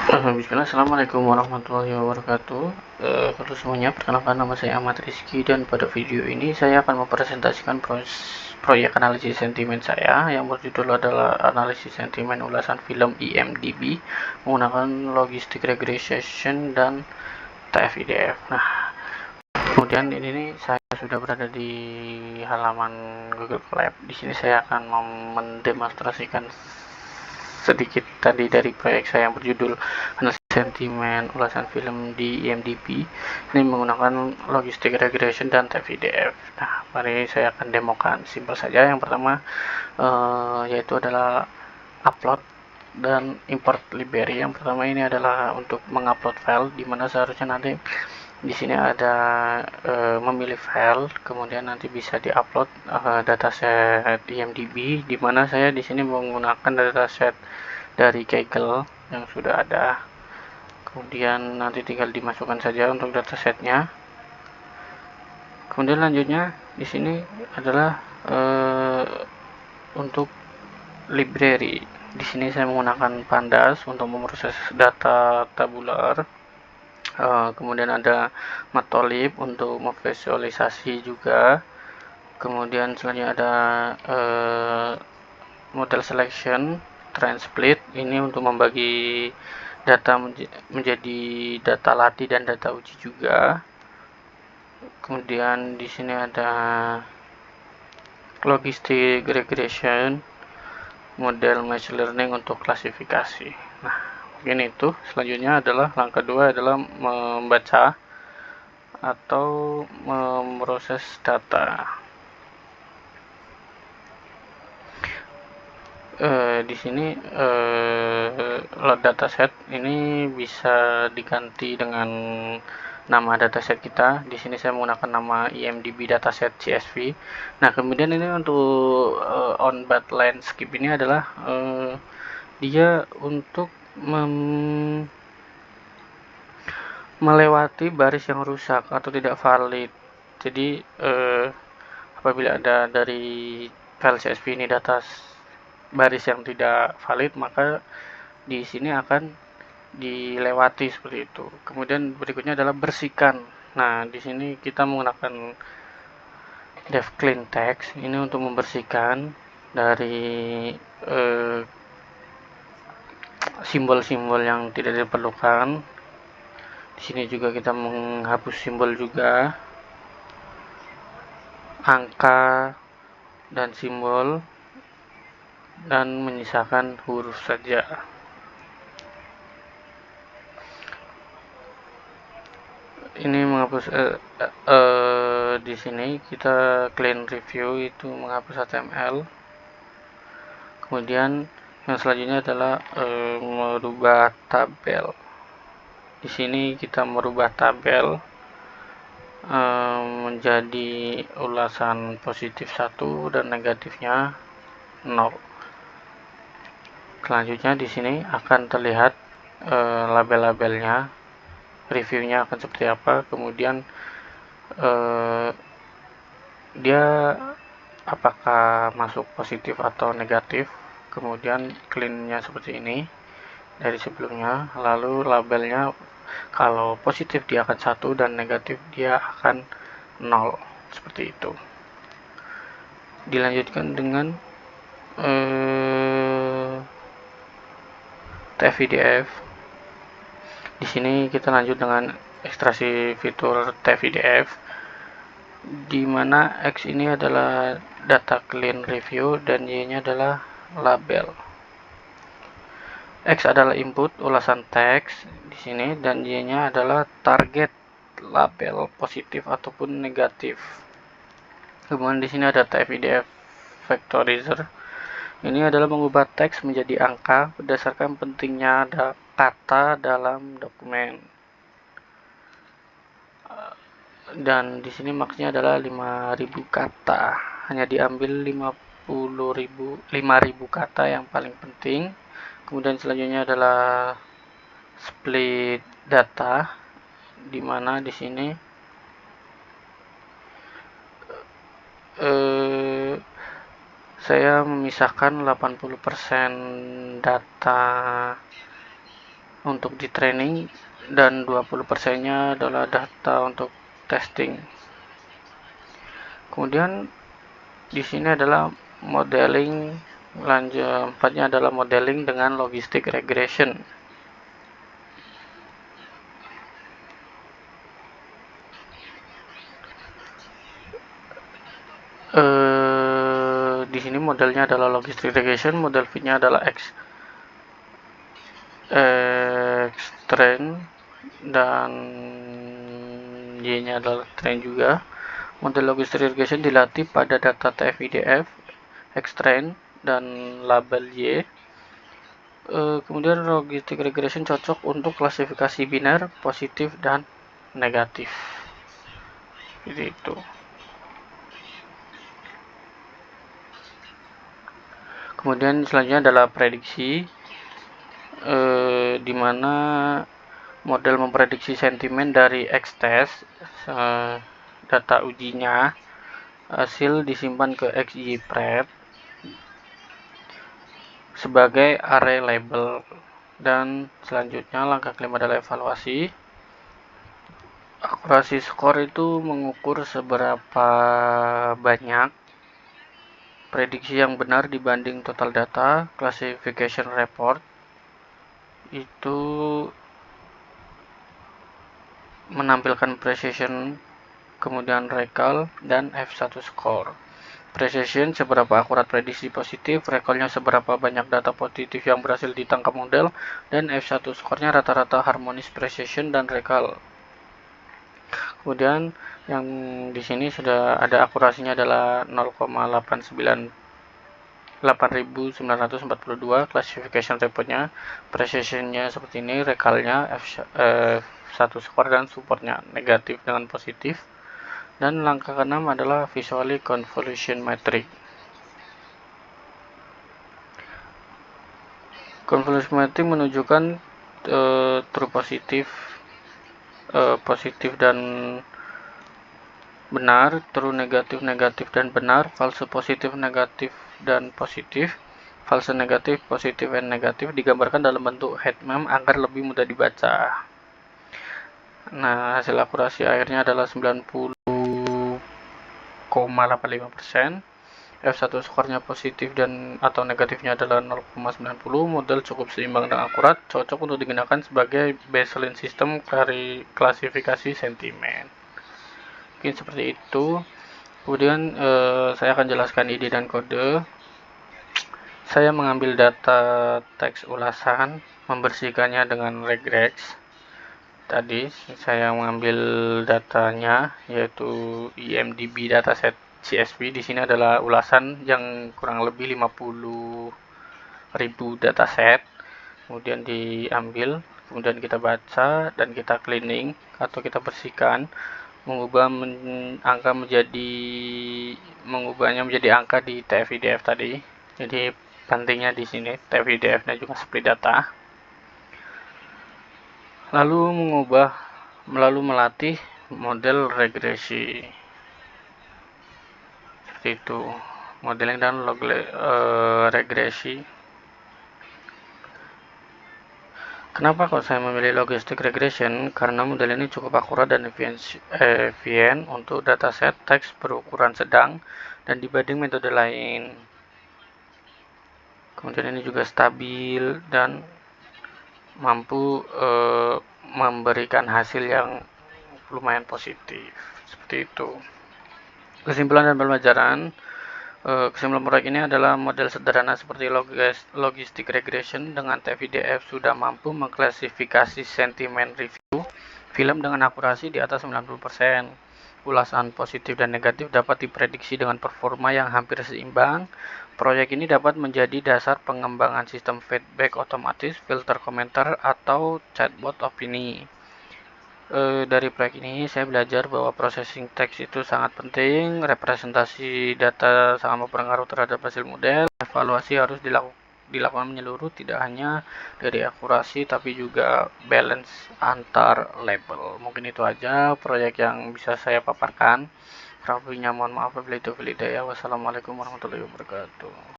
Bismillah, Assalamualaikum warahmatullahi wabarakatuh. Halo semuanya, perkenalkan nama saya Ahmad Rizky dan pada video ini saya akan mempresentasikan proyek analisis sentimen saya yang berjudul adalah analisis sentimen ulasan film IMDb menggunakan logistic regression dan TF-IDF. Nah, kemudian ini nih saya sudah berada di halaman Google Lab. Di sini saya akan mendemonstrasikan sedikit tadi dari proyek saya yang berjudul analisis sentimen ulasan film di IMDb ini menggunakan logistic regression dan TF-IDF. Nah, mari saya akan demokan. Simpel saja. Yang pertama yaitu adalah upload dan import library. Yang pertama ini adalah untuk mengupload file, dimana seharusnya nanti di sini ada memilih file, kemudian nanti bisa diupload dataset IMDb, dimana saya di sini menggunakan dataset dari Kaggle yang sudah ada. Kemudian nanti tinggal dimasukkan saja untuk datasetnya. Kemudian lanjutnya di sini adalah untuk library. Di sini saya menggunakan Pandas untuk memproses data tabular. Kemudian ada Matplotlib untuk memvisualisasi juga. Kemudian selanjutnya ada model selection, trend split, ini untuk membagi data menjadi data latih dan data uji juga. Kemudian di sini ada logistic regression, model machine learning untuk klasifikasi. Nah, mungkin itu. Selanjutnya adalah langkah 2 adalah membaca atau memproses data. Di sini load dataset ini bisa diganti dengan nama dataset kita. Di sini saya menggunakan nama IMDb dataset CSV. Nah, kemudian ini untuk on bad landscape ini adalah dia untuk melewati baris yang rusak atau tidak valid. Jadi apabila ada dari file CSV ini data baris yang tidak valid, maka di sini akan dilewati seperti itu. Kemudian berikutnya adalah bersihkan. Nah, di sini kita menggunakan dev clean text ini untuk membersihkan dari simbol-simbol yang tidak diperlukan. Di sini juga kita menghapus simbol juga, angka dan simbol, dan menyisakan huruf saja. Ini menghapus di sini kita clean review itu menghapus HTML. Kemudian yang selanjutnya adalah merubah tabel. Di sini kita merubah tabel menjadi ulasan positif 1 dan negatifnya 0. Selanjutnya di sini akan terlihat label-labelnya, reviewnya akan seperti apa, kemudian dia apakah masuk positif atau negatif, kemudian cleannya seperti ini dari sebelumnya, lalu labelnya kalau positif dia akan 1 dan negatif dia akan 0, seperti itu. Dilanjutkan dengan TF-IDF. Di sini kita lanjut dengan ekstraksi fitur TF-IDF, di mana X ini adalah data clean review dan Y-nya adalah label. X adalah input ulasan teks di sini dan Y-nya adalah target label positif ataupun negatif. Kemudian di sini ada TF-IDF vectorizer. Ini adalah mengubah teks menjadi angka berdasarkan pentingnya kata dalam dokumen. Dan di sini maksnya adalah 5.000 kata. Hanya diambil 5.000 kata yang paling penting. Kemudian selanjutnya adalah split data, di mana di sini saya memisahkan 80% data untuk di training dan 20%-nya adalah data untuk testing. Kemudian di sini adalah modeling, lanjut 4-nya adalah modeling dengan logistic regression. Di sini modelnya adalah logistic regression, model fit-nya adalah train dan Y-nya adalah train juga. Model logistic regression dilatih pada data TF-IDF, X-train, dan label Y. Kemudian logistic regression cocok untuk klasifikasi biner, positif, dan negatif. Jadi itu. Kemudian selanjutnya adalah prediksi, di mana model memprediksi sentimen dari X-test, data ujinya, hasil disimpan ke XGPrep sebagai array label. Dan selanjutnya langkah kelima adalah evaluasi. Akurasi skor itu mengukur seberapa banyak prediksi yang benar dibanding total data. Classification report itu menampilkan precision, kemudian recall, dan F1 score. Precision seberapa akurat prediksi positif, recallnya seberapa banyak data positif yang berhasil ditangkap model, dan F1 skornya rata-rata harmonis precision dan recall. Kemudian yang di sini sudah ada akurasinya adalah 0,8942, classification reportnya, precisionnya seperti ini, recallnya F1 score dan supportnya negatif dengan positif. Dan langkah ke-6 adalah visually convolution metric. Convolution metric menunjukkan true positif, positif dan benar, true negatif, negatif dan benar, false positif, negatif dan positif, false negatif, positif dan negatif digambarkan dalam bentuk heat map agar lebih mudah dibaca. Nah, hasil akurasi akhirnya adalah 90,85%. F1 skornya positif dan atau negatifnya adalah 0,90. Model cukup seimbang dan akurat, cocok untuk digunakan sebagai baseline sistem klasifikasi sentimen. Mungkin seperti itu. Kemudian saya akan jelaskan ide dan kode. Saya mengambil data teks ulasan, membersihkannya dengan regex. Tadi saya mengambil datanya yaitu IMDb dataset CSV. Di sini adalah ulasan yang kurang lebih 50.000 dataset. Kemudian diambil, kemudian kita baca dan kita cleaning atau kita bersihkan, mengubahnya menjadi angka di TF-IDF tadi. Jadi pentingnya di sini TF-IDF-nya juga seperti data. Lalu melatih model regresi. Seperti itu, modeling dan regresi. Kenapa kok saya memilih logistic regression? Karena model ini cukup akurat dan efisien untuk dataset teks berukuran sedang dan dibanding metode lain. Kemudian ini juga stabil dan mampu memberikan hasil yang lumayan positif. Seperti itu. Kesimpulan dan pembelajaran. Kesimpulan proyek ini adalah model sederhana seperti logistic regression dengan TF-IDF sudah mampu mengklasifikasi sentimen review film dengan akurasi di atas 90%. Ulasan positif dan negatif dapat diprediksi dengan performa yang hampir seimbang. Proyek ini dapat menjadi dasar pengembangan sistem feedback otomatis, filter komentar, atau chatbot opini. Dari proyek ini saya belajar bahwa processing teks itu sangat penting, representasi data sangat berpengaruh terhadap hasil model, evaluasi harus dilakukan menyeluruh, tidak hanya dari akurasi tapi juga balance antar label. Mungkin itu aja proyek yang bisa saya paparkan. Kurang lebihnya mohon maaf apabila itu. Wassalamualaikum warahmatullahi wabarakatuh.